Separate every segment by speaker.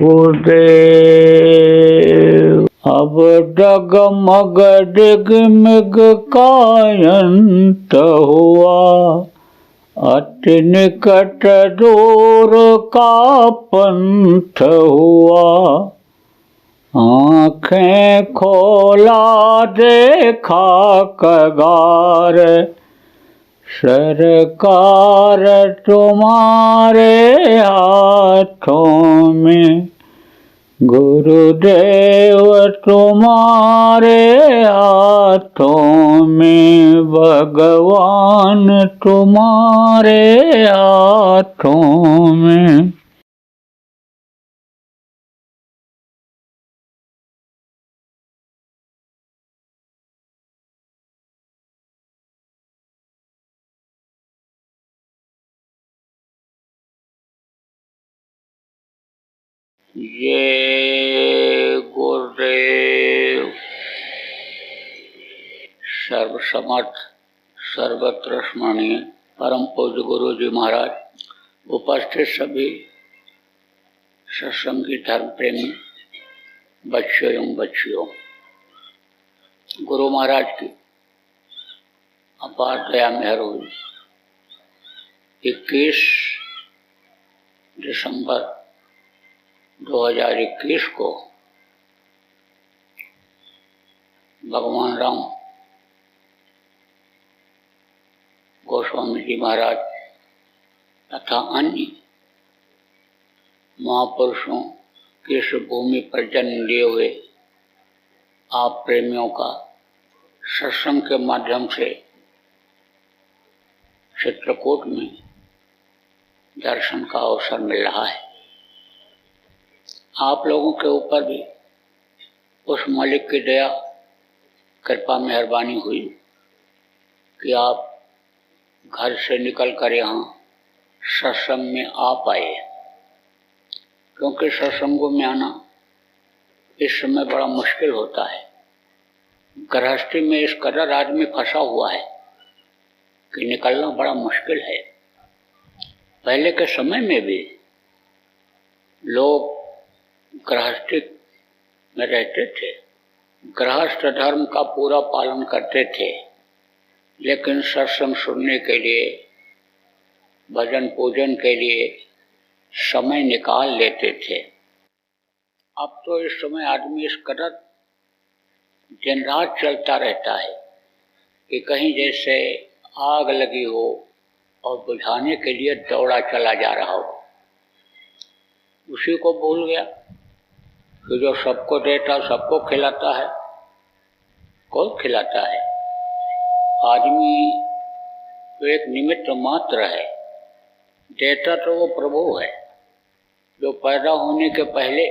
Speaker 1: गुरुदेव। अब डगमग डिगमिग कायंत हुआ, अति निकट दूर का पंथ हुआ। आँखें खोला देखा कगार, सरकार तुम्हारे हाथों में, गुरुदेव तुम्हारे हाथों में, भगवान तुम्हारे हाथों में। ये गुरुदेव। सर्वसमर्थ सर्वत्र स्मरणीय परम पूज्य गुरु जी महाराज, उपस्थित सभी सत्संगी धर्म प्रेमी बच्चों एवं बच्चियों, गुरु महाराज की अपार दया मेहर हुई। 21 दिसंबर 2021 को भगवान राम गोस्वामी जी महाराज तथा अन्य महापुरुषों की इस भूमि पर जन्म लिए हुए आप प्रेमियों का सत्संग के माध्यम से चित्रकूट में दर्शन का अवसर मिल रहा है। आप लोगों के ऊपर भी उस मालिक की दया कृपा मेहरबानी हुई कि आप घर से निकलकर यहाँ सत्संग में आ पाए, क्योंकि सत्संगों में आना इस समय बड़ा मुश्किल होता है। गृहस्थी में इस कदर आदमी फंसा हुआ है कि निकलना बड़ा मुश्किल है। पहले के समय में भी लोग गृहस्थी में रहते थे, गृहस्थ धर्म का पूरा पालन करते थे, लेकिन सत्संग सुनने के लिए, भजन पूजन के लिए समय निकाल लेते थे। अब तो इस समय आदमी इस कदर दिन रात चलता रहता है कि कहीं जैसे आग लगी हो और बुझाने के लिए दौड़ा चला जा रहा हो। उसी को भूल गया कि जो सबको देता सबको खिलाता है। कौन खिलाता है? आदमी तो एक निमित्त मात्र है, देता तो वो प्रभु है, जो पैदा होने के पहले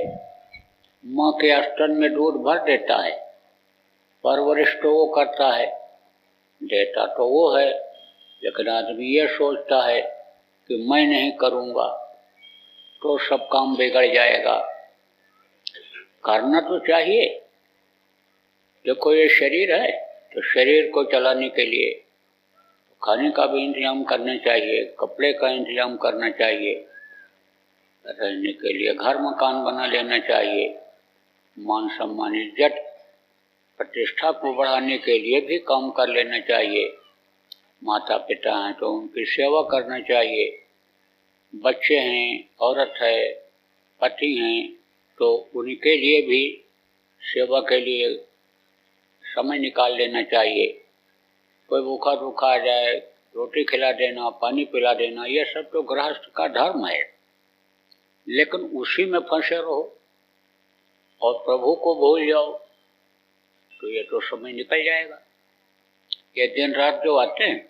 Speaker 1: माँ के स्तन में दूध भर देता है। परवरिश तो वो करता है, देता तो वो है, लेकिन आदमी ये सोचता है कि मैं नहीं करूँगा तो सब काम बिगड़ जाएगा। करना तो चाहिए। देखो ये शरीर है, तो शरीर को चलाने के लिए खाने का भी इंतजाम करना चाहिए, कपड़े का इंतजाम करना चाहिए, रहने के लिए घर मकान बना लेना चाहिए, मान सम्मान इज्जत प्रतिष्ठा को बढ़ाने के लिए भी काम कर लेना चाहिए। माता पिता हैं तो उनकी सेवा करना चाहिए, बच्चे हैं, औरत है, पति हैं तो उनके लिए भी सेवा के लिए समय निकाल लेना चाहिए। कोई भूखा भूखा आ जाए, रोटी खिला देना, पानी पिला देना, यह सब तो गृहस्थ का धर्म है। लेकिन उसी में फंसे रहो और प्रभु को भूल जाओ तो ये तो समय निकल जाएगा। ये दिन रात जो आते हैं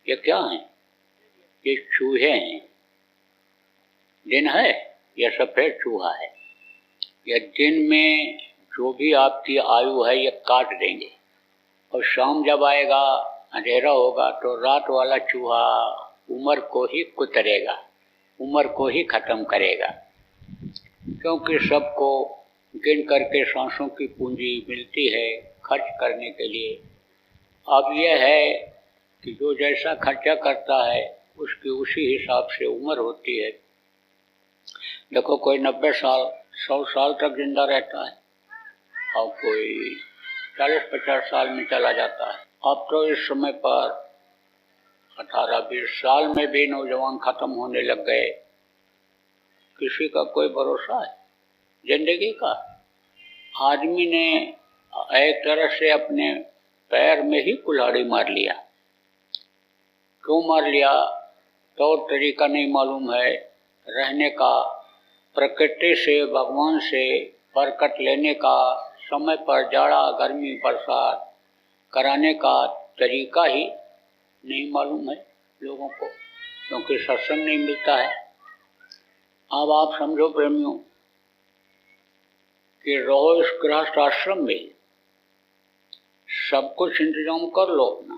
Speaker 1: ये क्या हैं? ये चूहे हैं। दिन है, यह सफेद चूहा है। ये दिन में जो भी आपकी आयु है ये काट देंगे, और शाम जब आएगा, अंधेरा होगा, तो रात वाला चूहा उम्र को ही कुतरेगा, उम्र को ही खत्म करेगा। क्योंकि सबको गिन करके सांसों की पूंजी मिलती है खर्च करने के लिए। अब यह है कि जो जैसा खर्चा करता है उसकी उसी हिसाब से उम्र होती है। देखो कोई 90 साल 100 साल तक जिंदा रहता है और कोई 40-50 साल में चला जाता है। अब तो इस समय पर 18-20 साल में भी नौजवान खत्म होने लग गए। किसी का कोई भरोसा है जिंदगी का। आदमी ने एक तरह से अपने पैर में ही कुल्हाड़ी मार लिया। क्यों मार लिया? तौर तरीका नहीं मालूम है रहने का, प्रकृति से भगवान से बरकत लेने का, समय पर जाड़ा गर्मी बरसात कराने का तरीका ही नहीं मालूम है लोगों को, क्योंकि सत्संग नहीं मिलता है। अब आप समझो प्रेमियों कि रहो इस गृहस्थ आश्रम में, सब कुछ इंतजाम कर लो अपना,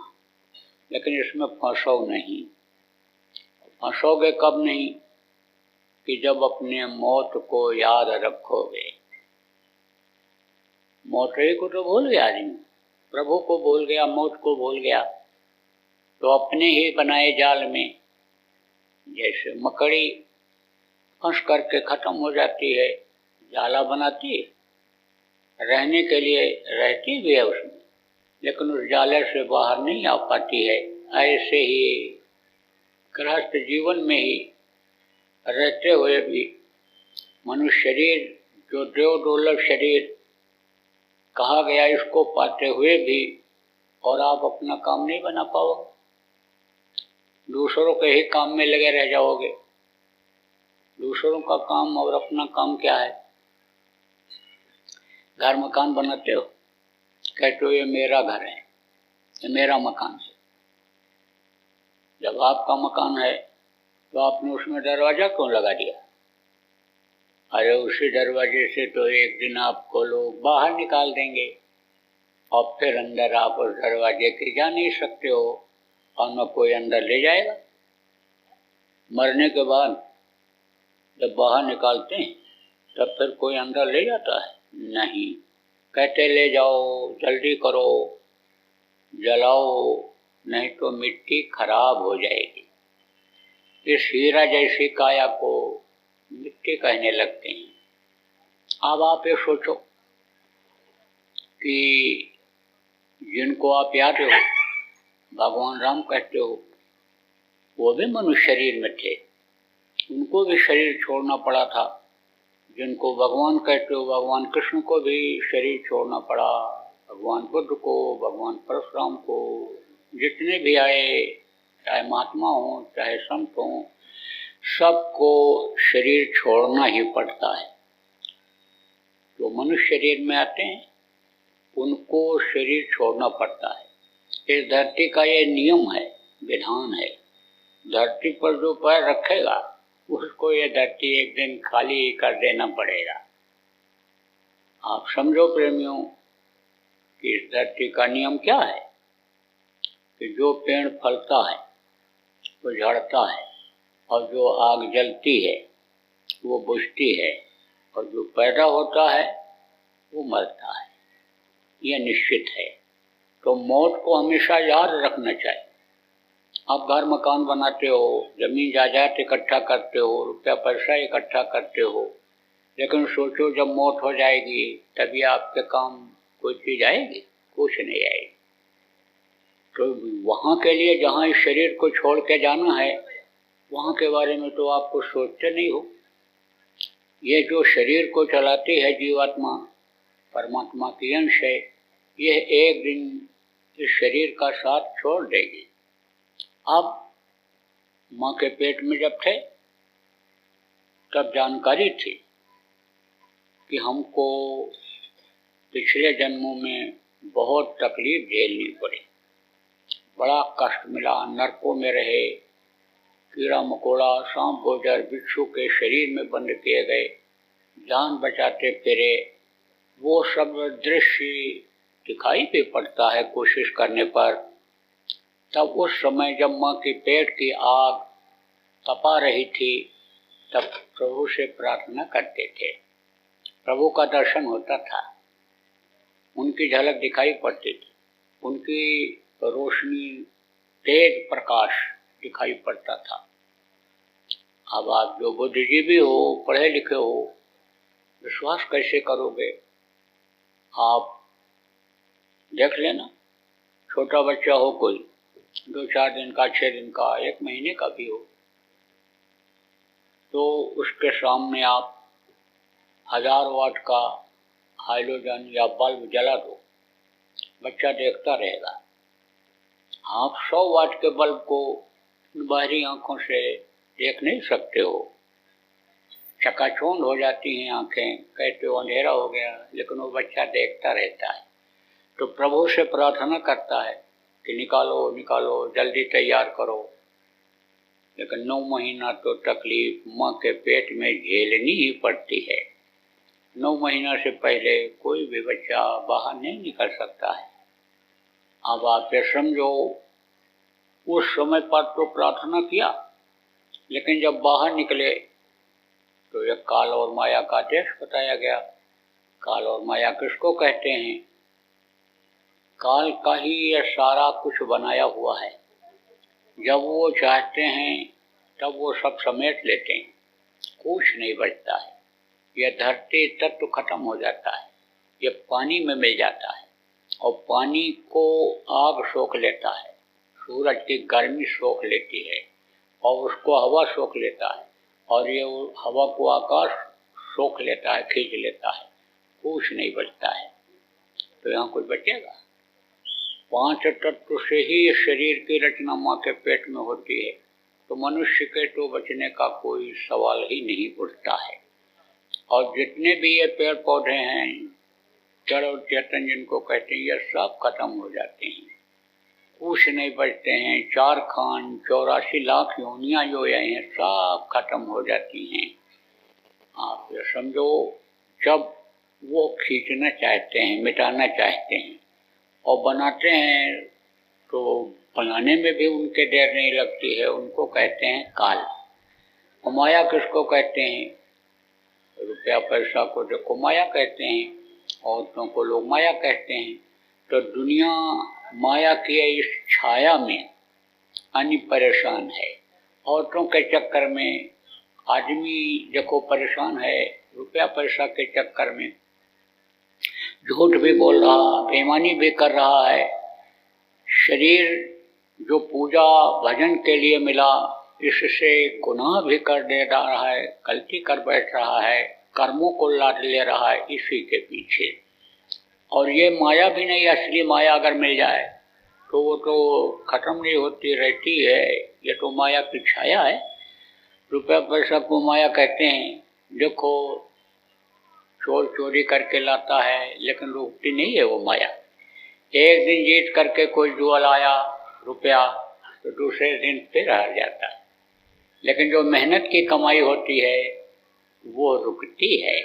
Speaker 1: लेकिन इसमें फंसो नहीं। फंसोगे कब नहीं? कि जब अपने मौत को याद रखोगे। मौत ही को तो भूल गया आदमी, प्रभु को भूल गया, मौत को भूल गया, तो अपने ही बनाए जाल में जैसे मकड़ी फंस करके खत्म हो जाती है, जाला बनाती है, रहने के लिए रहती भी है उसमें, लेकिन उस जाले से बाहर नहीं आ पाती है। ऐसे ही गृहस्थ जीवन में ही रहते हुए भी मनुष्य शरीर जो देव दुर्लभ शरीर कहा गया, इसको पाते हुए भी और आप अपना काम नहीं बना पाओगे, दूसरों के ही काम में लगे रह जाओगे। दूसरों का काम और अपना काम क्या है? घर मकान बनाते हो, कहते हो ये मेरा घर है, ये मेरा मकान है। जब आपका मकान है तो आपने उसमें दरवाजा क्यों लगा दिया? अरे उसी दरवाजे से तो एक दिन आपको लोग बाहर निकाल देंगे और फिर अंदर आप उस दरवाजे के जा नहीं सकते हो और न कोई अंदर ले जाएगा। मरने के बाद जब बाहर निकालते हैं तब फिर कोई अंदर ले जाता है? नहीं, कहते ले जाओ, जल्दी करो, जलाओ, नहीं तो मिट्टी खराब हो जाएगी। इस हीरा जैसी काया को मिट्टी कहने लगते हैं। अब आप ये सोचो कि जिनको आप याद हो भगवान राम कहते हो, वो भी मनुष्य शरीर में थे, उनको भी शरीर छोड़ना पड़ा था। जिनको भगवान कहते हो, भगवान कृष्ण को भी शरीर छोड़ना पड़ा, भगवान बुद्ध को, भगवान परशुराम को, जितने भी आए, चाहे महात्मा हो चाहे संत हो, सबको शरीर छोड़ना ही पड़ता है। जो मनुष्य शरीर में आते हैं उनको शरीर छोड़ना पड़ता है। इस धरती का ये नियम है, विधान है। धरती पर जो पैर रखेगा उसको ये धरती एक दिन खाली कर देना पड़ेगा। आप समझो प्रेमियों कि इस धरती का नियम क्या है कि जो पेड़ फलता है वो झड़ता है, और जो आग जलती है वो बुझती है, और जो पैदा होता है वो मरता है। यह निश्चित है। तो मौत को हमेशा याद रखना चाहिए। आप घर मकान बनाते हो, जमीन जायदाद इकट्ठा करते हो, रुपया पैसा इकट्ठा करते हो, लेकिन सोचो जब मौत हो जाएगी तभी आपके काम कोई चीज आएगी? कुछ नहीं आएगी। तो वहाँ के लिए जहाँ इस शरीर को छोड़ के जाना है वहाँ के बारे में तो आप कुछ सोचते नहीं हो। ये जो शरीर को चलाती है जीवात्मा, परमात्मा की अंश है, यह एक दिन इस शरीर का साथ छोड़ देगी। अब माँ के पेट में जब थे तब जानकारी थी कि हमको पिछले जन्मों में बहुत तकलीफ झेलनी पड़ी, बड़ा कष्ट मिला, नरकों में रहे, कीड़ा मकोड़ा, सांप गोजर, बिच्छू के शरीर में बंद किए गए, जान बचाते फिरे। वो सब दृश्य दिखाई भी पड़ता है कोशिश करने पर। तब उस समय जब माँ की पेट की आग तपा रही थी तब प्रभु से प्रार्थना करते थे, प्रभु का दर्शन होता था, उनकी झलक दिखाई पड़ती थी, उनकी रोशनी तेज प्रकाश दिखाई पड़ता था। अब आप जो बुद्धिजीवी हो, पढ़े लिखे हो, विश्वास कैसे करोगे? आप देख लेना, छोटा बच्चा हो कोई, 2-4 दिन का, 6 दिन का, 1 महीने का भी हो, तो उसके सामने आप 1000 वाट का हाइड्रोजन या बल्ब जला दो, बच्चा देखता रहेगा। आप 100 वाट के बल्ब को बाहरी आंखों से देख नहीं सकते हो, चकाचौंध हो जाती हैं आंखें, कहते हो अंधेरा हो गया, लेकिन वो बच्चा देखता रहता है। तो प्रभु से प्रार्थना करता है कि निकालो निकालो, जल्दी तैयार करो, लेकिन 9 महीना तो तकलीफ माँ के पेट में झेलनी ही पड़ती है। 9 महीना से पहले कोई भी बच्चा बाहर नहीं निकल सकता है। अब आप ये समझो, उस समय पर तो प्रार्थना किया, लेकिन जब बाहर निकले तो यह काल और माया का देश बताया गया। काल और माया किसको कहते हैं? काल का ही यह सारा कुछ बनाया हुआ है। जब वो चाहते हैं तब वो सब समेट लेते हैं, कुछ नहीं बचता है। यह धरती तत्व खत्म हो जाता है, यह पानी में मिल जाता है, और पानी को आग सोख लेता है, सूरज की गर्मी सोख लेती है, और उसको हवा सोख लेता है, और ये हवा को आकाश सोख लेता है, खींच लेता है, कुछ नहीं बचता है। तो यहाँ कुछ बचेगा? 5 तत्व से ही शरीर की रचना माँ के पेट में होती है, तो मनुष्य के तो बचने का कोई सवाल ही नहीं उठता है। और जितने भी ये पेड़ पौधे हैं, जड़ और चेतन जिनको कहते हैं, ये सब खत्म हो जाते हैं, कुछ नहीं बचते हैं। 4 खान 84 लाख योनियां जो हैं सब खत्म हो जाती हैं। आप ये समझो, जब वो खींचना चाहते हैं, मिटाना चाहते हैं और बनाते हैं, तो बनाने में भी उनके देर नहीं लगती है, उनको कहते हैं काल। और माया किसको कहते हैं? रुपया पैसा को देखो माया कहते हैं, औरतों को लोग माया कहते हैं। तो दुनिया माया की इस छाया में अन्य परेशान है। औरतों के चक्कर में आदमी देखो परेशान है, रुपया पैसा के चक्कर में झूठ भी बोल रहा, बेईमानी भी कर रहा है। शरीर जो पूजा भजन के लिए मिला, इससे गुनाह भी कर दे रहा है, गलती कर बैठ रहा है, कर्मों को लाद ले रहा है इसी के पीछे। और ये माया भी नहीं, असली माया अगर मिल जाए तो वो तो खत्म नहीं होती, रहती है। ये तो माया की छाया है। रुपया पैसा को माया कहते हैं। देखो, चोर चोरी करके लाता है, लेकिन रुकती नहीं है वो माया। एक दिन जीत करके कोई जुआ लाया रुपया, तो दूसरे दिन फिर हार जाता है। लेकिन जो मेहनत की कमाई होती है वो रुकती है।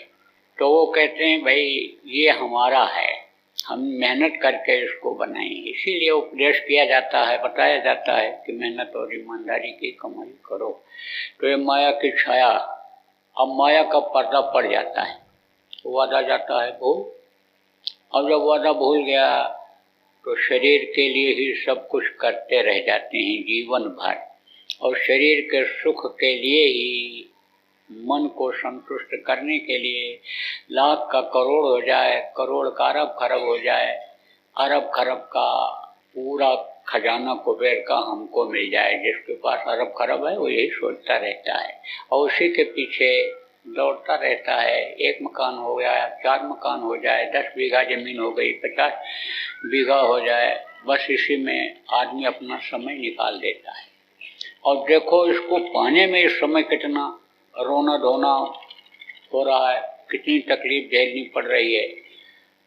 Speaker 1: तो वो कहते हैं भाई ये हमारा है, हम मेहनत करके इसको बनाएंगे। इसीलिए उपदेश किया जाता है, बताया जाता है कि मेहनत और ईमानदारी की कमाई करो। तो ये माया की छाया, अब माया का पर्दा पड़ जाता है, वादा जाता है भूल। अब जब वादा भूल गया तो शरीर के लिए ही सब कुछ करते रह जाते हैं जीवन भर, और शरीर के सुख के लिए ही, मन को संतुष्ट करने के लिए लाख का करोड़ हो जाए, करोड़ का अरब खरब हो जाए, अरब खरब का पूरा खजाना कुबेर का हमको मिल जाए। जिसके पास अरब खरब है वो यही सोचता रहता है और उसी के पीछे दौड़ता रहता है। 1 मकान हो गया, 4 मकान हो जाए, 10 बीघा जमीन हो गई, 50 बीघा हो जाए, बस इसी में आदमी अपना समय निकाल देता है। और देखो इसको पाने में इस समय कितना रोना धोना हो रहा है, कितनी तकलीफ झेलनी पड़ रही है।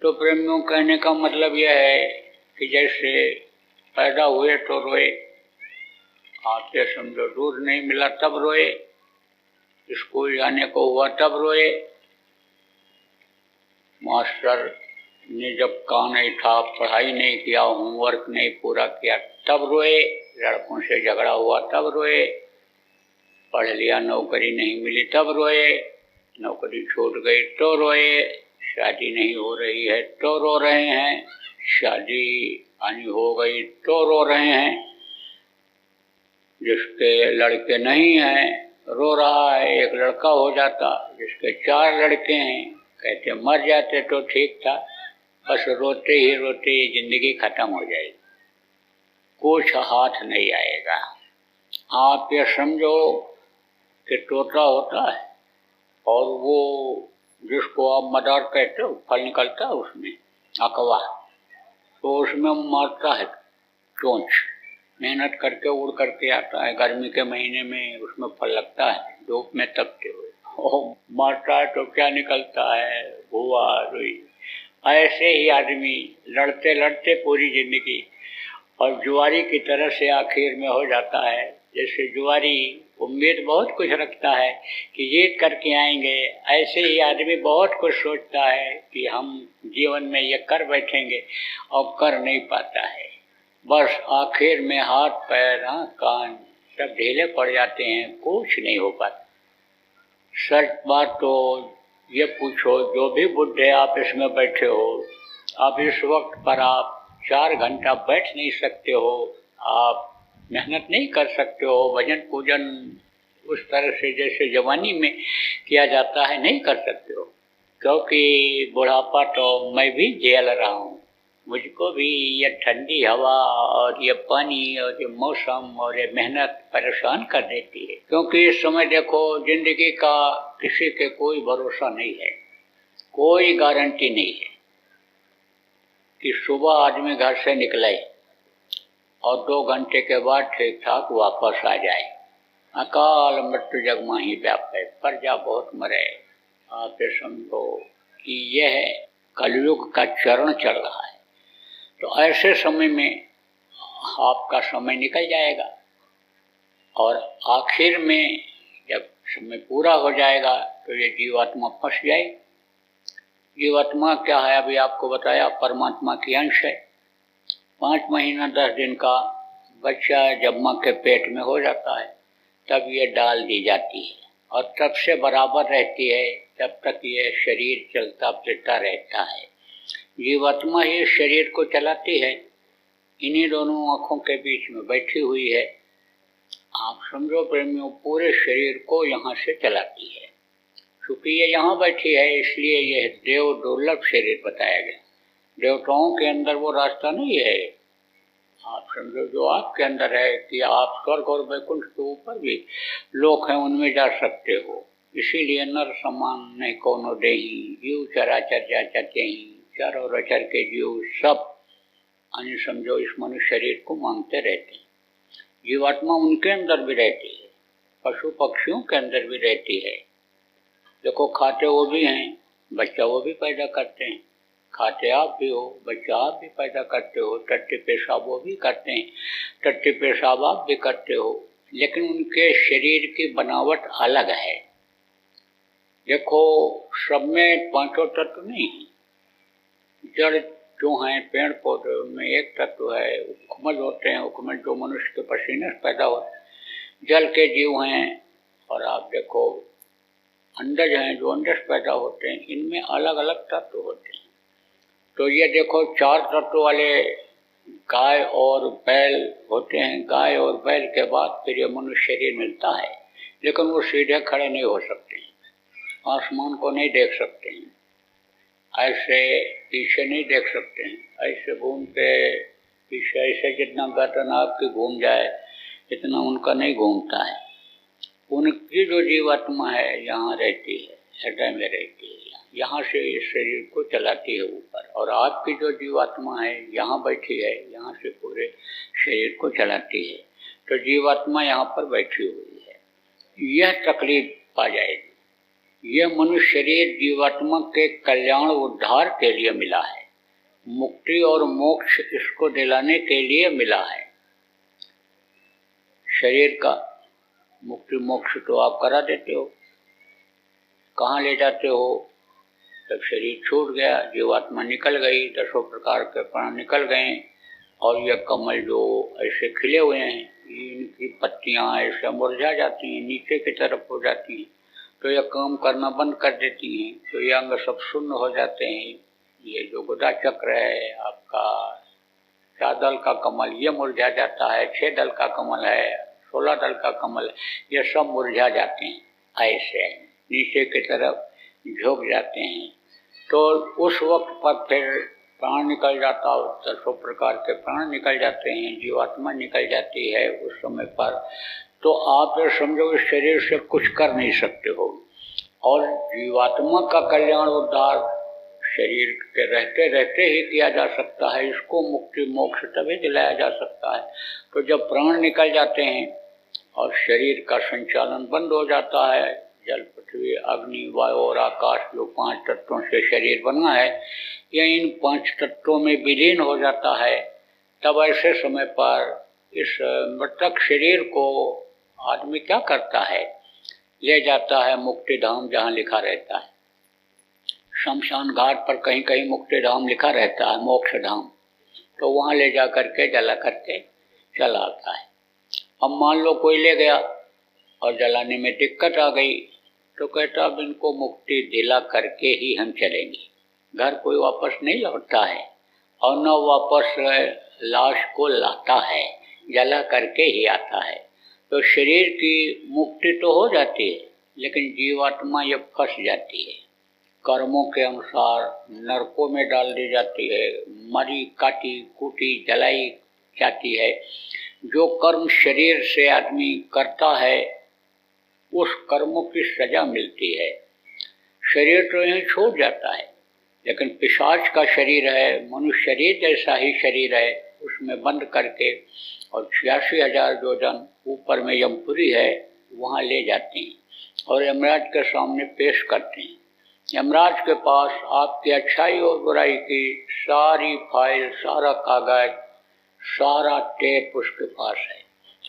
Speaker 1: तो प्रेमियों, कहने का मतलब यह है कि जैसे पैदा हुए तो रोए, आप ये समझो दूध नहीं मिला तब रोए, स्कूल जाने को हुआ तब रोए, मास्टर ने जब काम नहीं था, पढ़ाई नहीं किया, होमवर्क नहीं पूरा किया तब रोए, लड़कों से झगड़ा हुआ तब रोए, पढ़ लिया नौकरी नहीं मिली तब रोए, नौकरी छूट गई तो रोए, शादी नहीं हो रही है तो रो रहे हैं, शादी आनी हो गई तो रो रहे हैं, जिसके लड़के नहीं हैं रो रहा है, एक लड़का हो जाता, जिसके 4 लड़के हैं, कहते मर जाते तो ठीक था, बस रोते ही जिंदगी खत्म हो जाएगी, कुछ हाथ नहीं आएगा। आप ये समझो कि तोता होता है और वो जिसको आप मदार कहते हो, फल निकलता है उसमें अकवा, तो उसमें मारता है चोंच, मेहनत करके उड़ करके आता है, गर्मी के महीने में उसमें फल लगता है, धूप में तपते हुए, और मारता है तो क्या निकलता है, भुआ रुई। ऐसे ही आदमी लड़ते लड़ते पूरी जिंदगी और जुआरी की तरह से आखिर में हो जाता है। जैसे जुआरी उम्मीद बहुत कुछ रखता है कि जीत करके आएंगे, ऐसे ही आदमी बहुत कुछ सोचता है कि हम जीवन में ये कर बैठेंगे और कर नहीं पाता है। बस आखिर में हाथ पैर कान सब ढीले पड़ जाते हैं, कुछ नहीं हो पाता। सच बात तो ये पूछो, जो भी बुढ़े आप इसमें बैठे हो, आप इस वक्त पर आप 4 घंटा बैठ नहीं सकते हो, आप मेहनत नहीं कर सकते हो, भजन पूजन उस तरह से जैसे जवानी में किया जाता है नहीं कर सकते हो, क्योंकि बुढ़ापा तो मैं भी झेल रहा हूँ। मुझको भी ये ठंडी हवा और ये पानी और ये मौसम और ये मेहनत परेशान कर देती है, क्योंकि इस समय देखो जिंदगी का किसी के कोई भरोसा नहीं है, कोई गारंटी नहीं है कि सुबह आदमी घर से निकले और 2 घंटे के बाद ठीक ठाक वापस आ जाए। अकाल मृत्यु जग माही व्यापे, प्रजा बहुत मरे। आप ये समझो कि यह कलयुग का चरण चल रहा है, तो ऐसे समय में आपका समय निकल जाएगा और आखिर में जब समय पूरा हो जाएगा तो ये जीवात्मा फंस जाएगी। जीवात्मा क्या है, अभी आपको बताया, परमात्मा की अंश है। 5 महीना 10 दिन का बच्चा जब माँ के पेट में हो जाता है तब ये डाल दी जाती है और तब से बराबर रहती है जब तक ये शरीर चलता फिरता रहता है। जीवात्मा ही शरीर को चलाती है, इन्हीं दोनों आँखों के बीच में बैठी हुई है। आप समझो प्रेमियों, पूरे शरीर को यहाँ से चलाती है। क्योंकि ये यहाँ बैठी है इसलिए यह देव दुर्लभ शरीर बताया गया। देवताओं के अंदर वो रास्ता नहीं है, आप समझो जो आपके अंदर है कि आप स्वर्ग और वैकुंठ के ऊपर भी लोक हैं उनमें जा सकते हो। इसीलिए नर समान नहीं कोनो देही, जीव चराचर जा चते ही, चारों रचर के जीव सब अन्य समझो इस मनुष्य शरीर को मांगते रहते हैं। जीवात्मा उनके अंदर भी रहती है, पशु पक्षियों के अंदर भी रहती है। देखो खाते वो भी हैं, बच्चा वो भी पैदा करते हैं, खाते आप भी हो, बच्चा आप भी पैदा करते हो, टट्टी पेशाब वो भी करते हैं, टट्टी पेशाब आप भी करते हो, लेकिन उनके शरीर की बनावट अलग है। देखो सब में 5 तत्व नहीं है। जड़ जो हैं पेड़ पौधे उनमें एक तत्व है, उखमज होते हैं, उखमज जो मनुष्य के पसीने से पैदा होते हैं। जल के जीव हैं और आप देखो अंडज हैं जो अंडज पैदा होते हैं, इनमें अलग अलग तत्व होते हैं। तो ये देखो 4 तत्व वाले गाय और बैल होते हैं। गाय और बैल के बाद फिर ये मनुष्य शरीर मिलता है, लेकिन वो सीधे खड़े नहीं हो सकते, आसमान को नहीं देख सकते हैं, ऐसे पीछे नहीं देख सकते हैं, ऐसे घूम के पीछे ऐसे जितना गर्दन आपकी घूम जाए इतना उनका नहीं घूमता है। उनकी जो जीवात्मा है यहाँ रहती है, हृदय में रहती है, यहाँ से इस शरीर को चलाती है ऊपर, और आपकी जो जीवात्मा है यहाँ बैठी है, यहाँ से पूरे शरीर को चलाती है। तो जीवात्मा यहाँ पर बैठी हुई है, यह तकलीफ पा जाएगी। यह मनुष्य शरीर जीवात्मा के कल्याण उद्धार के लिए मिला है, मुक्ति और मोक्ष इसको दिलाने के लिए मिला है। शरीर का मुक्ति मोक्ष तो आप करा देते हो, कहाँ ले जाते हो? जब शरीर छूट गया, जीवात्मा निकल गई, 10 प्रकार के प्राण निकल गए और ये कमल जो ऐसे खिले हुए हैं, इनकी पत्तियां ऐसे मुरझा जाती हैं, नीचे की तरफ हो जाती हैं, तो यह काम करना बंद कर देती हैं, तो ये अंग सब शून्य हो जाते हैं। ये जो गुदा चक्र है आपका, 4 दल का कमल ये मुरझा जाता है, 6 दल का कमल है, 16 दल का कमल, ये सब मुरझा जाते हैं, ऐसे नीचे की तरफ झुक जाते हैं। तो उस वक्त पर फिर प्राण निकल जाता है, 10 प्रकार के प्राण निकल जाते हैं, जीवात्मा निकल जाती है उस समय पर। तो आप ये समझो इस शरीर से कुछ कर नहीं सकते हो। और जीवात्मा का कल्याण उद्धार शरीर के रहते रहते ही किया जा सकता है। इसको मुक्ति मोक्ष तभी दिलाया जा सकता है। तो जब प्राण निकल जाते हैं और शरीर का संचालन बंद हो जाता है, जल पृथ्वी अग्नि वायु और आकाश जो 5 तत्वों से शरीर बना है, यह इन 5 तत्वों में विलीन हो जाता है, तब ऐसे समय पर इस मृतक शरीर को आदमी क्या करता है, ले जाता है मुक्ति धाम, जहाँ लिखा रहता है शमशान घाट पर कहीं कहीं मुक्ति धाम लिखा रहता है, मोक्ष धाम, तो वहाँ ले जा करके जला करके चला आता है। अब मान लो कोई ले गया और जलाने में दिक्कत आ गई, तो कहता अब इनको मुक्ति दिला करके ही हम चलेंगे। घर कोई वापस नहीं लौटता है और न वापस लाश को लाता है, जला करके ही आता है। तो शरीर की मुक्ति तो हो जाती है, लेकिन जीवात्मा ये फंस जाती है, कर्मों के अनुसार नरकों में डाल दी जाती है, मरी काटी कूटी जलाई जाती है। जो कर्म शरीर से आदमी करता है उस कर्मों की सजा मिलती है। शरीर तो यहीं छूट जाता है, लेकिन पिशाच का शरीर है, मनुष्य शरीर जैसा ही शरीर है, उसमें बंद करके और 86,000 योजन ऊपर में यमपुरी है, वहाँ ले जाते हैं और यमराज के सामने पेश करते हैं। यमराज के पास आपकी अच्छाई और बुराई की सारी फाइल, सारा कागज, सारा टेप उसके पास है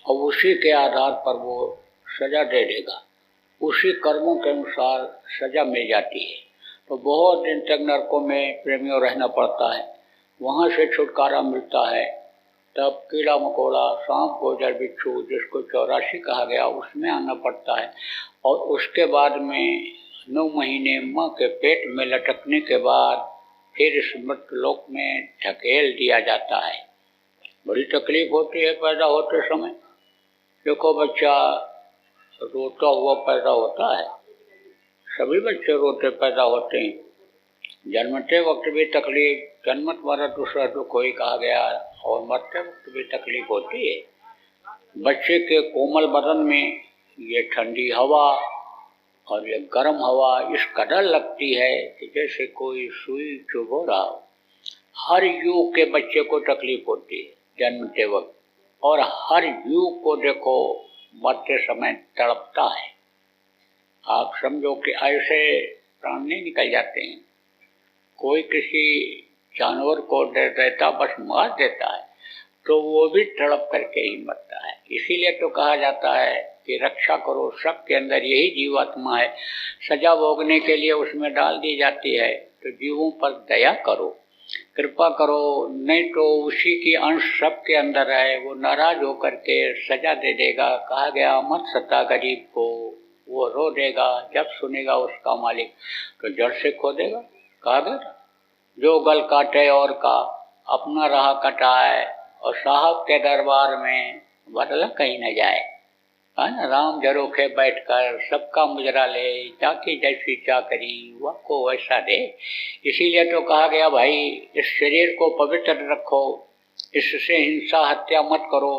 Speaker 1: और उसी के आधार पर वो सजा दे देगा। उसी कर्मों के अनुसार सजा मिल जाती है। तो बहुत दिन तक नरकों में प्रेमियों रहना पड़ता है, वहाँ से छुटकारा मिलता है। तब कीड़ा मकोड़ा, सांप गोजर बिच्छू, जिसको 84 कहा गया, उसमें आना पड़ता है। और उसके बाद में 9 महीने माँ के पेट में लटकने के बाद फिर इस मृत लोक में ढकेल दिया जाता है। बड़ी तकलीफ होती है पैदा होते समय। देखो बच्चा रोता हुआ पैदा होता है, सभी बच्चे रोते पैदा होते हैं। जन्मते वक्त भी तकलीफ, जन्मत वाला दूसरा दुख कोई कहा गया, और मरते वक्त भी तकलीफ होती है। बच्चे के कोमल बदन में ये ठंडी हवा और ये गर्म हवा इस कदर लगती है कि जैसे कोई सुई चुभो रहा हो। हर युग के बच्चे को तकलीफ होती है जन्मते वक्त, और हर युग को देखो मरते समय तड़पता है। आप समझो कि ऐसे प्राण नहीं निकल जाते हैं। कोई किसी जानवर को दे देता, बस मार देता है, तो वो भी तड़प करके ही मरता है। इसीलिए तो कहा जाता है कि रक्षा करो, सबके अंदर यही जीवात्मा है, सजा भोगने के लिए उसमें डाल दी जाती है। तो जीवों पर दया करो, कृपा करो, नहीं तो उसी की अंश सबके अंदर है, वो नाराज होकर के सजा दे देगा। कहा गया मत सता गरीब को, वो रो देगा, जब सुनेगा उसका मालिक तो जड़ से खो देगा। कहा गया जो गल काटे और का अपना राह कटाए, और साहब के दरबार में बदला कहीं न जाए। है ना, राम झरोखे बैठकर सबका मुजरा ले, जाके जैसी चाकरी वह को वैसा दे। इसीलिए तो कहा गया भाई इस शरीर को पवित्र रखो, इससे हिंसा हत्या मत करो,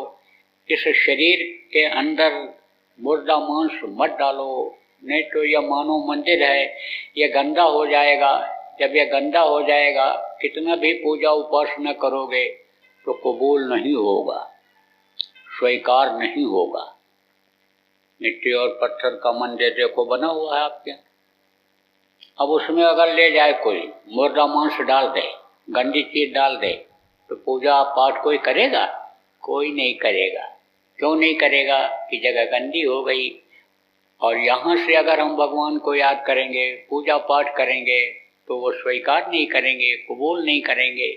Speaker 1: इस शरीर के अंदर मुर्दा मांस मत डालो, नहीं तो यह मानो मंदिर है, यह गंदा हो जाएगा। जब यह गंदा हो जाएगा, कितना भी पूजा उपासना करोगे तो कबूल नहीं होगा, स्वीकार नहीं होगा। मिट्टी और पत्थर का मंदिर देखो बना हुआ है आपके, अब उसमें अगर ले जाए कोई मुर्दा मांस डाल दे, गंदी चीज डाल दे, तो पूजा पाठ कोई करेगा? कोई नहीं करेगा। क्यों नहीं करेगा? कि जगह गंदी हो गई। और यहाँ से अगर हम भगवान को याद करेंगे, पूजा पाठ करेंगे, तो वो स्वीकार नहीं करेंगे, कबूल नहीं करेंगे।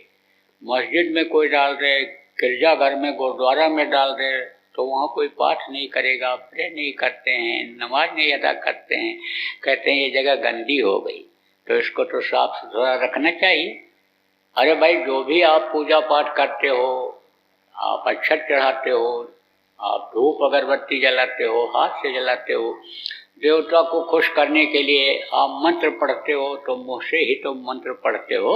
Speaker 1: मस्जिद में कोई डाल दे, गिरजाघर में, गुरुद्वारा में डाल दे, तो वहाँ कोई पाठ नहीं करेगा, प्रे नहीं करते हैं, नमाज नहीं अदा करते हैं, कहते हैं ये जगह गंदी हो गई, तो इसको तो साफ सुथरा रखना चाहिए। अरे भाई जो भी आप पूजा पाठ करते हो, आप अक्षत चढ़ाते हो, आप धूप अगरबत्ती जलाते हो, हाथ से जलाते हो, देवता को खुश करने के लिए आप मंत्र पढ़ते हो, तो मुंह से ही तो मंत्र पढ़ते हो।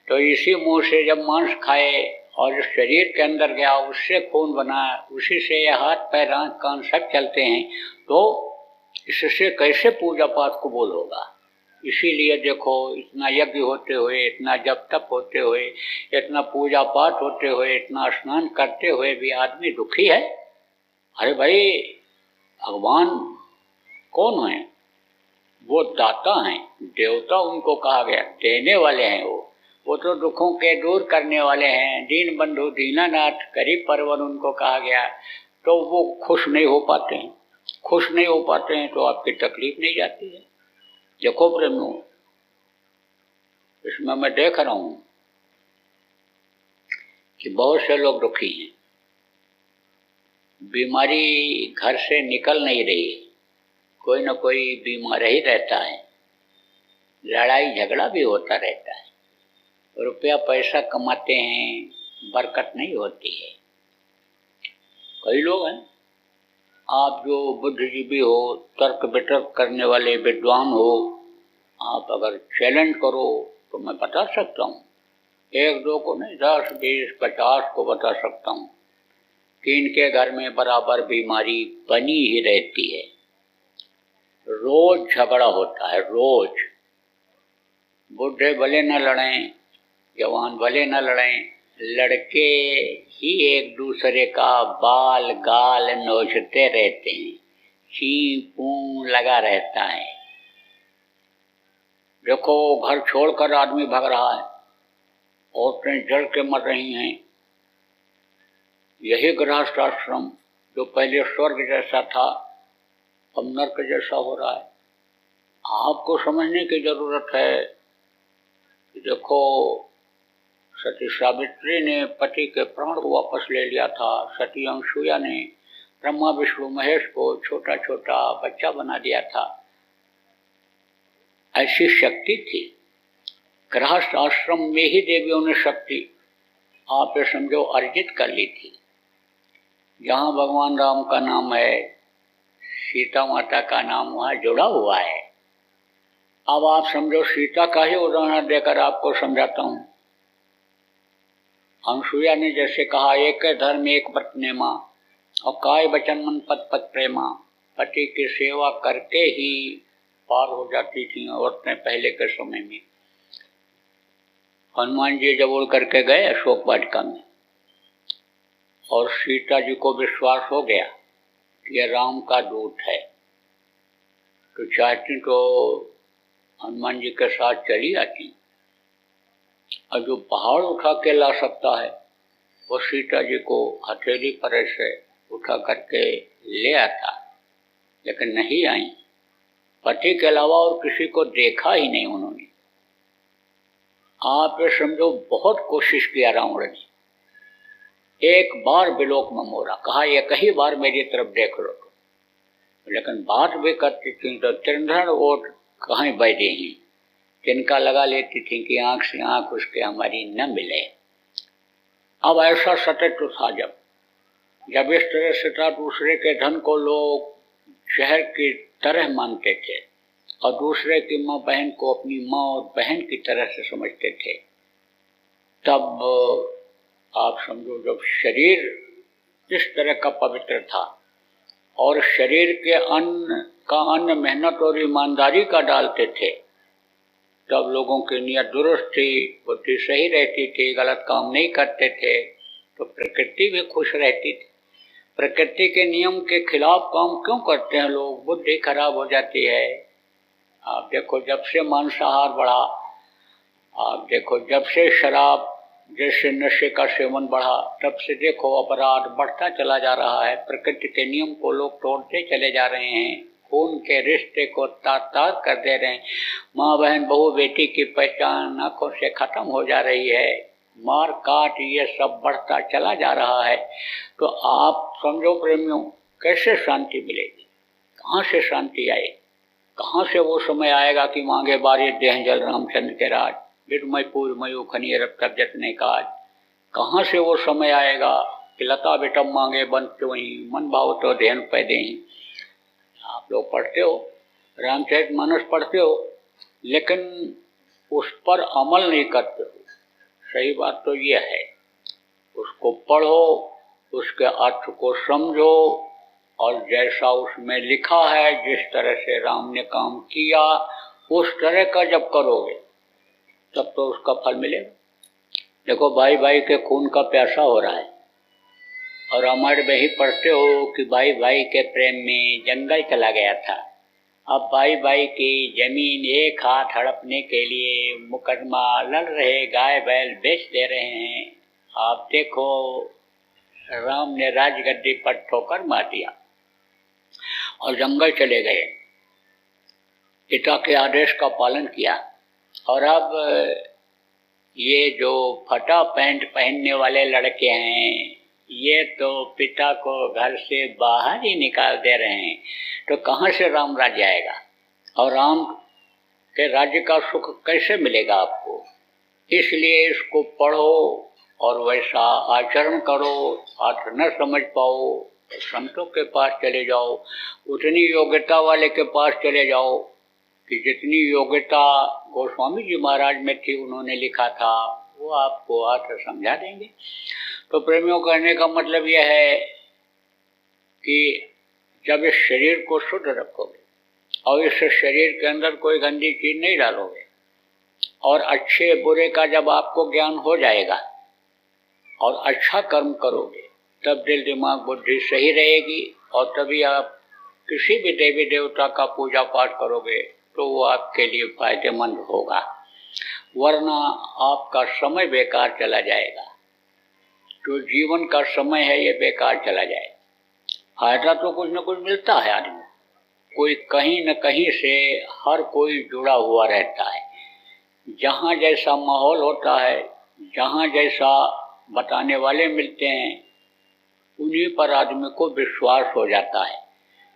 Speaker 1: तो इसी मुंह से जब मांस खाए और शरीर के अंदर गया, उससे खून बना, उसी से ये हाथ पैर आंख कान सब चलते हैं, तो इससे कैसे पूजा पाठ कबूल होगा। इसीलिए देखो, इतना यज्ञ होते हुए, इतना जप तप होते हुए, इतना पूजा पाठ होते हुए, इतना स्नान करते हुए भी आदमी दुखी है। अरे भाई, भगवान कौन है? वो दाता हैं, देवता उनको कहा गया, देने वाले हैं। वो तो दुखों के दूर करने वाले हैं, दीन बंधु दीनानाथ गरीब परवर उनको कहा गया। तो वो खुश नहीं हो पाते हैं। खुश नहीं हो पाते हैं तो आपकी तकलीफ नहीं जाती है। देखो प्रेमियों, इसमें मैं देख रहा हूं कि बहुत से लोग दुखी हैं, बीमारी घर से निकल नहीं रही, कोई ना कोई बीमार ही रहता है, लड़ाई झगड़ा भी होता रहता है, रुपया पैसा कमाते हैं, बरकत नहीं होती है। कई लोग हैं, आप जो बुद्धिजीवी हो, तर्क वितर्क करने वाले विद्वान हो, आप अगर चैलेंज करो तो मैं बता सकता हूँ, एक दो को नहीं, 10 20 50 को बता सकता हूँ कि इनके घर में बराबर बीमारी बनी ही रहती है। रोज झगड़ा होता है, रोज। बूढ़े भले न लड़ें, जवान भले न लड़ें, लड़के ही एक दूसरे का बाल गाल नोचते रहते हैं, ची पू लगा रहता है। देखो, घर छोड़कर आदमी भाग रहा है, औरतें जल के मर रही हैं। यही गृहस्थ आश्रम जो पहले स्वर्ग जैसा था, अब नर्क जैसा हो रहा है। आपको समझने की जरूरत है कि देखो, सती सावित्री ने पति के प्राण को वापस ले लिया था, सती अनसुईया ने ब्रह्मा विष्णु महेश को छोटा छोटा बच्चा बना दिया था। ऐसी शक्ति थी। गृहस्थ आश्रम में ही देवियों ने शक्ति आप ये समझो अर्जित कर ली थी। जहाँ भगवान राम का नाम है, सीता माता का नाम वहाँ जुड़ा हुआ है। अब आप समझो, सीता का ही उदाहरण देकर आपको समझाता हूँ। अनसुईया ने जैसे कहा, एक धर्म एक व्रत नेमा, और काय बचन मन पद पद प्रेमा। पति की सेवा करके ही पार हो जाती थी औरतें पहले के समय में। हनुमान जी जब उड़ करके गए अशोक वाटिका में, और सीता जी को विश्वास हो गया कि यह राम का दूत है, तो चाहती तो हनुमान जी के साथ चली आती, और जो पहाड़ उठा के ला सकता है वो सीता जी को हथेली पर से उठा करके ले आता, लेकिन नहीं आई। पति के अलावा और किसी को देखा ही नहीं उन्होंने। आप ये समझो, बहुत कोशिश किया रावण ने, एक बार बिलोक में मोरा, कहा एक ही बार मेरी तरफ देख लो, लेकिन बात भी करती थी तो त्रिंधन ओट कहीं बैठे ही, तिनका लगा लेती थी कि आंख से आंख उसके हमारी न मिले। अब ऐसा सत्य था, जब इस तरह से था, दूसरे के धन को लोग शहर की तरह मानते थे और दूसरे की माँ बहन को अपनी माँ और बहन की तरह से समझते थे। तब आप समझो, जब शरीर इस तरह का पवित्र था और शरीर के अन्न मेहनत और ईमानदारी का डालते थे, तब लोगों की नियत दुरुस्त थी, बुद्धि सही रहती थी, गलत काम नहीं करते थे, तो प्रकृति भी खुश रहती थी। प्रकृति के नियम के खिलाफ काम क्यों करते हैं लोग? बुद्धि खराब हो जाती है। आप देखो, जब से मांसाहार बढ़ा, आप देखो जब से शराब जैसे नशे का सेवन बढ़ा, तब से देखो अपराध बढ़ता चला जा रहा है। प्रकृति के नियम को लोग तोड़ते चले जा रहे हैं, खून के रिश्ते को तार कर दे रहे हैं। माँ बहन बहू बेटी की पहचान आंखों से खत्म हो जा रही है, मार काट ये सब बढ़ता चला जा रहा है। तो आप समझो प्रेमियों, कैसे शांति मिलेगी? कहाँ से शांति आएगी? कहाँ से वो समय आएगा कि मांगे बारी देह जल रामचंद्र के राज, विदमय पूर्व मयू खनियर तब जतने काज? कहाँ से वो समय आएगा कि लता बेटम मांगे बन तो वहीं, मन भाव तो ध्यान पैदे ही। आप लोग पढ़ते हो, रामचरितमानस पढ़ते हो, लेकिन उस पर अमल नहीं करते हो। सही बात तो ये है, उसको पढ़ो, उसके अर्थ को समझो, और जैसा उसमें लिखा है, जिस तरह से राम ने काम किया, उस तरह का जब करोगे तब तो उसका फल मिलेगा। देखो, भाई भाई के खून का प्यासा हो रहा है, और रामायण में ही पढ़ते हो कि भाई भाई के प्रेम में जंगल चला गया था। अब भाई भाई की जमीन एक हाथ हड़पने के लिए मुकदमा लड़ रहे, गाय बैल बेच दे रहे हैं। आप देखो, राम ने राजगद्दी पर ठोकर मार दिया और जंगल चले गए, पिता के आदेश का पालन किया। और अब ये जो फटा पैंट पहनने वाले लड़के हैं, ये तो पिता को घर से बाहर ही निकाल दे रहे हैं। तो कहाँ से राम राज्य आएगा, और राम के राज्य का सुख कैसे मिलेगा आपको? इसलिए इसको पढ़ो और वैसा आचरण करो। अर्थ न समझ पाओ तो संतों के पास चले जाओ, उतनी योग्यता वाले के पास चले जाओ कि जितनी योग्यता गोस्वामी जी महाराज में थी, उन्होंने लिखा था, वो आपको अर्थ समझा देंगे। तो प्रेमियों, कहने का मतलब यह है कि जब इस शरीर को शुद्ध रखोगे और इस शरीर के अंदर कोई गंदी चीज नहीं डालोगे, और अच्छे बुरे का जब आपको ज्ञान हो जाएगा और अच्छा कर्म करोगे, तब दिल दिमाग बुद्धि सही रहेगी, और तभी आप किसी भी देवी देवता का पूजा पाठ करोगे तो वो आपके लिए फायदेमंद होगा, वरना आपका समय बेकार चला जाएगा। जो जीवन का समय है ये बेकार चला जाएगा। फायदा तो कुछ न कुछ मिलता है आदमी, कोई कहीं न कहीं से हर कोई जुड़ा हुआ रहता है। जहाँ जैसा माहौल होता है, जहाँ जैसा बताने वाले मिलते हैं, उन्हीं पर आदमी को विश्वास हो जाता है।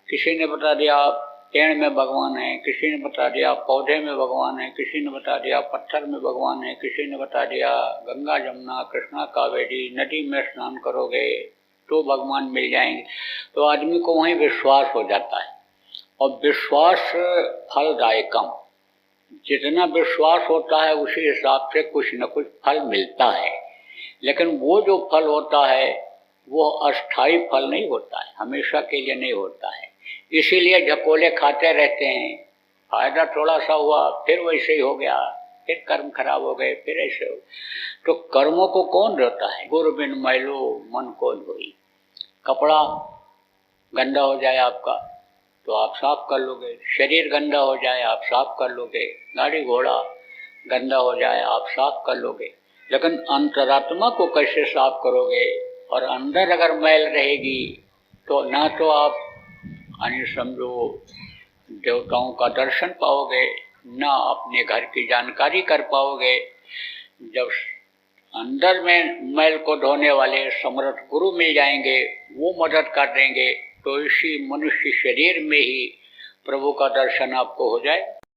Speaker 1: किसी ने बता दिया पेड़ में भगवान है, किसी ने बता दिया पौधे में भगवान है, किसी ने बता दिया पत्थर में भगवान है, किसी ने बता दिया गंगा जमुना कृष्णा कावेरी नदी में स्नान करोगे तो भगवान मिल जाएंगे। तो आदमी को वहीं विश्वास हो जाता है, और विश्वास फलदायकम, जितना विश्वास होता है उसी हिसाब से कुछ न कुछ फल मिलता है। लेकिन वो जो फल होता है वो अस्थायी फल नहीं होता है, हमेशा के लिए नहीं होता है। इसीलिए झकोले खाते रहते हैं, फायदा थोड़ा सा हुआ फिर वैसे ही हो गया, फिर कर्म खराब हो गए, फिर ऐसे हो। तो कर्मों को कौन रोता है? गुरु बिन मैलो मन को धोई। कपड़ा गंदा हो जाए आपका तो आप साफ कर लोगे, शरीर गंदा हो जाए आप साफ कर लोगे, गाड़ी घोड़ा गंदा हो जाए आप साफ कर लोगे, लेकिन अंतरात्मा को कैसे साफ करोगे? और अंदर अगर मैल रहेगी तो ना तो आप समझो देवताओं का दर्शन पाओगे, ना अपने घर की जानकारी कर पाओगे। जब अंदर में मैल को धोने वाले समर्थ गुरु मिल जाएंगे, वो मदद कर देंगे, तो इसी मनुष्य शरीर में ही प्रभु का दर्शन आपको हो जाए।